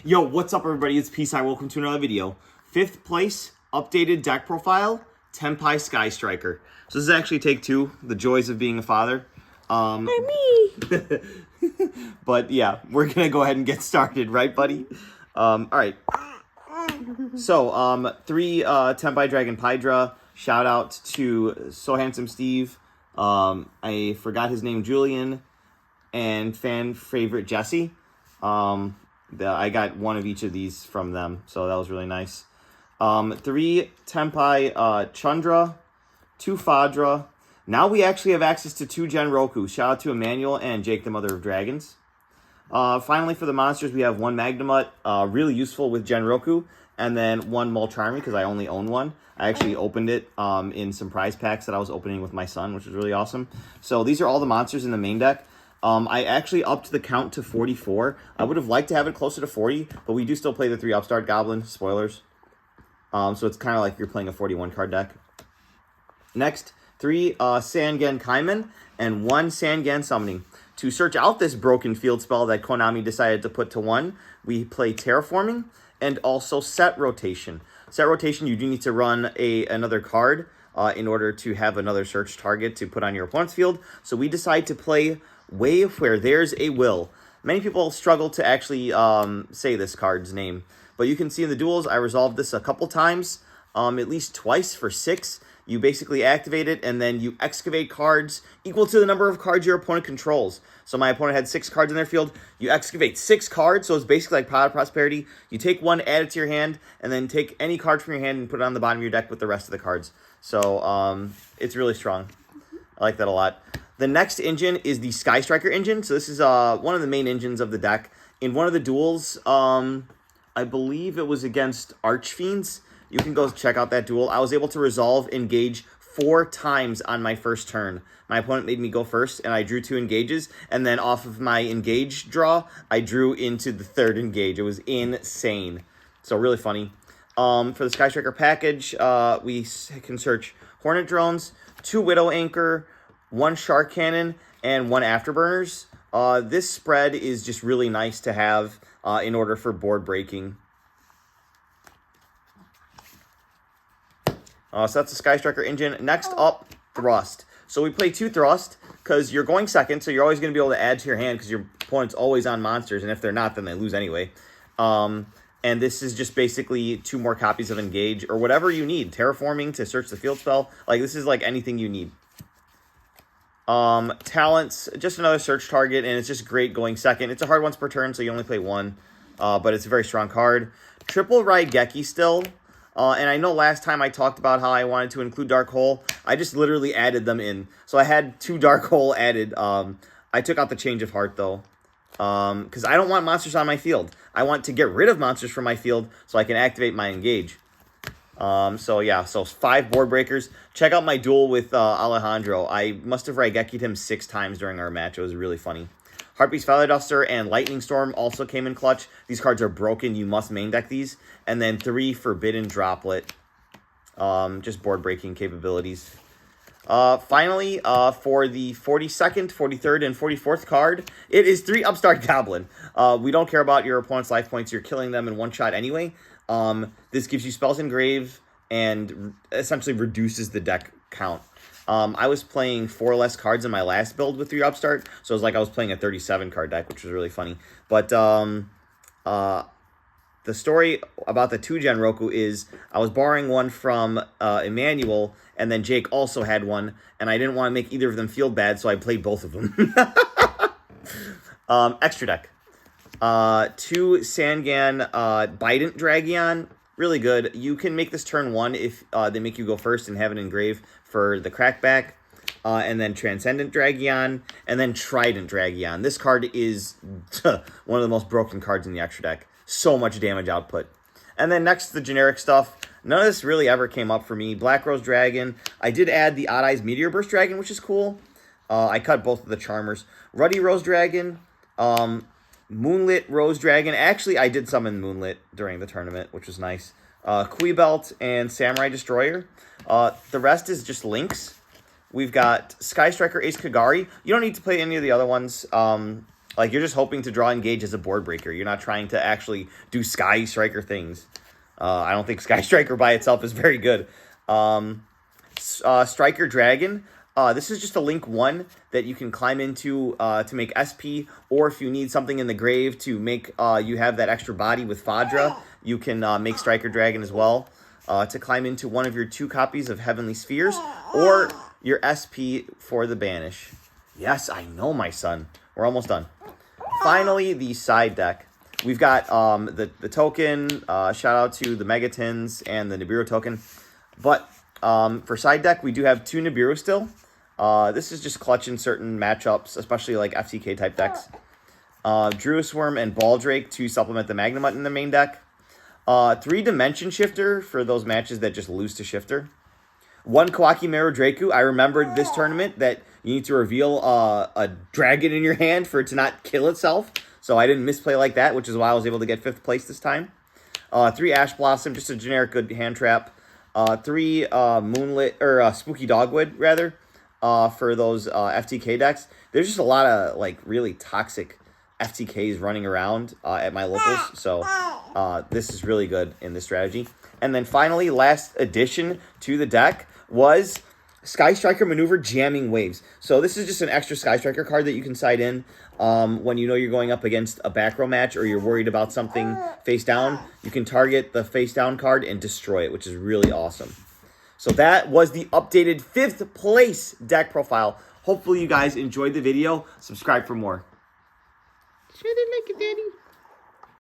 Yo, what's up everybody? It's Peace. Welcome to another video. 5th place, updated deck profile, Tenpai Sky Striker. So this is actually take 2, the joys of being a father. Me. But yeah, we're going to go ahead and get started, right buddy? Alright. So, 3 Tenpai Dragon Pydra. Shout out to So Handsome Steve. I forgot his name, Julian. And fan favorite Jesse. I got one of each of these from them, so that was really nice. 3 Tenpai Chandra, 2 Fadra. Now we actually have access to 2 Genroku. Shout out to Emmanuel and Jake, the Mother of Dragons. Finally, for the monsters, we have 1 Magnamut, really useful with Genroku, and then 1 Molcharmy, because I only own 1. I actually opened it in some prize packs that I was opening with my son, which was really awesome. So these are all the monsters in the main deck. I actually upped the count to 44. I would have liked to have it closer to 40, but we do still play the 3 Upstart Goblin. Spoilers. So it's kind of like you're playing a 41 card deck. Next, 3 Sangen Kaiman and 1 Sangen Summoning. To search out this broken field spell that Konami decided to put to 1, we play Terraforming and also Set Rotation. Set Rotation, you do need to run another card in order to have another search target to put on your opponent's field. So we decide to play Wave Where There's a Will. Many people struggle to actually say this card's name, but you can see in the duels, I resolved this a couple times, at least twice for 6. You basically activate it, and then you excavate cards equal to the number of cards your opponent controls. So my opponent had 6 cards in their field. You excavate 6 cards, so it's basically like Pot of Prosperity. You take 1, add it to your hand, and then take any card from your hand and put it on the bottom of your deck with the rest of the cards. So it's really strong. I like that a lot. The next engine is the Sky Striker engine. So this is one of the main engines of the deck. In one of the duels, I believe it was against Archfiends. You can go check out that duel. I was able to resolve engage 4 times on my first turn. My opponent made me go first, and I drew 2 engages. And then off of my engage draw, I drew into the 3rd engage. It was insane. So really funny. For the Sky Striker package, we can search Hornet Drones, 2 Widow Anchor, 1 Shark Cannon, and 1 Afterburners. This spread is just really nice to have in order for board breaking. So that's the Sky Striker engine. Next up, Thrust. So we play 2 Thrust because you're going second, so you're always going to be able to add to your hand because your opponent's always on monsters, and if they're not, then they lose anyway. And this is just basically 2 more copies of Engage or whatever you need. Terraforming to search the field spell. Like, this is like anything you need. Talents, just another search target, and it's just great going second. It's a hard once per turn, so you only play 1, but it's a very strong card. Triple Raigeki still. And I know last time I talked about how I wanted to include Dark Hole. I just literally added them in. So I had 2 Dark Hole added. I took out the Change of Heart, though. Because I don't want monsters on my field. I want to get rid of monsters from my field so I can activate my Engage. So yeah, so 5 board breakers. Check out my duel with Alejandro. I must have Raigeki'd him 6 times during our match. It was really funny. Heartbeat's Feather Duster and Lightning Storm also came in clutch. These cards are broken. You must main deck these. And then 3 Forbidden Droplet. Just board breaking capabilities. Finally, for the 42nd, 43rd, and 44th card, it is 3 Upstart Goblin. We don't care about your opponent's life points. You're killing them in 1 shot anyway. This gives you spells engrave and essentially reduces the deck count. I was playing 4 less cards in my last build with 3 Upstart, so it was like I was playing a 37 card deck, which was really funny. But the story about the 2 Genroku is I was borrowing 1 from Emmanuel, and then Jake also had 1, and I didn't want to make either of them feel bad, so I played both of them. Extra deck. 2 Sangan Bident Dragion. Really good. You can make this turn 1 if they make you go first and have an engrave for the crackback. And then Transcendent Dragion. And then Trident Dragion. This card is one of the most broken cards in the extra deck. So much damage output. And then next, the generic stuff. None of this really ever came up for me. Black Rose Dragon. I did add the Odd Eyes Meteor Burst Dragon, which is cool. I cut both of the Charmers. Ruddy Rose Dragon. Moonlit Rose Dragon. Actually, I did summon Moonlit during the tournament, which was nice. Kui Belt and Samurai Destroyer. The rest is just links. We've got Sky Striker Ace Kagari. You don't need to play any of the other ones. Like, you're just hoping to draw engage as a board breaker. You're not trying to actually do Sky Striker things. I don't think Sky Striker by itself is very good. Striker Dragon. This is just a link 1 that you can climb into to make SP, or if you need something in the grave to make you have that extra body with Fadra, you can make Striker Dragon as well to climb into one of your 2 copies of Heavenly Spheres, or your SP for the Banish. Yes, I know, my son. We're almost done. Finally, the side deck. We've got the token, shout out to the Megatins and the Nibiru token. But for side deck, we do have 2 Nibiru still. This is just clutch in certain matchups, especially like FTK type decks. Druisworm and Baldrake to supplement the Magnemite in the main deck. 3 Dimension Shifter for those matches that just lose to Shifter. 1 Kawaki Mero Draku. I remembered this tournament that you need to reveal a dragon in your hand for it to not kill itself. So I didn't misplay like that, which is why I was able to get 5th place this time. 3 Ash Blossom, just a generic good hand trap. 3 Moonlit, or Spooky Dogwood, rather, for those FTK decks. There's just a lot of, like, really toxic FTKs running around at my locals. So this is really good in this strategy. And then finally, last addition to the deck was Sky Striker Maneuver Jamming Waves. So this is just an extra Sky Striker card that you can side in when you know you're going up against a back row match or you're worried about something face down. You can target the face down card and destroy it, which is really awesome. So that was the updated 5th place deck profile. Hopefully you guys enjoyed the video. Subscribe for more. Sure they like it, Daddy.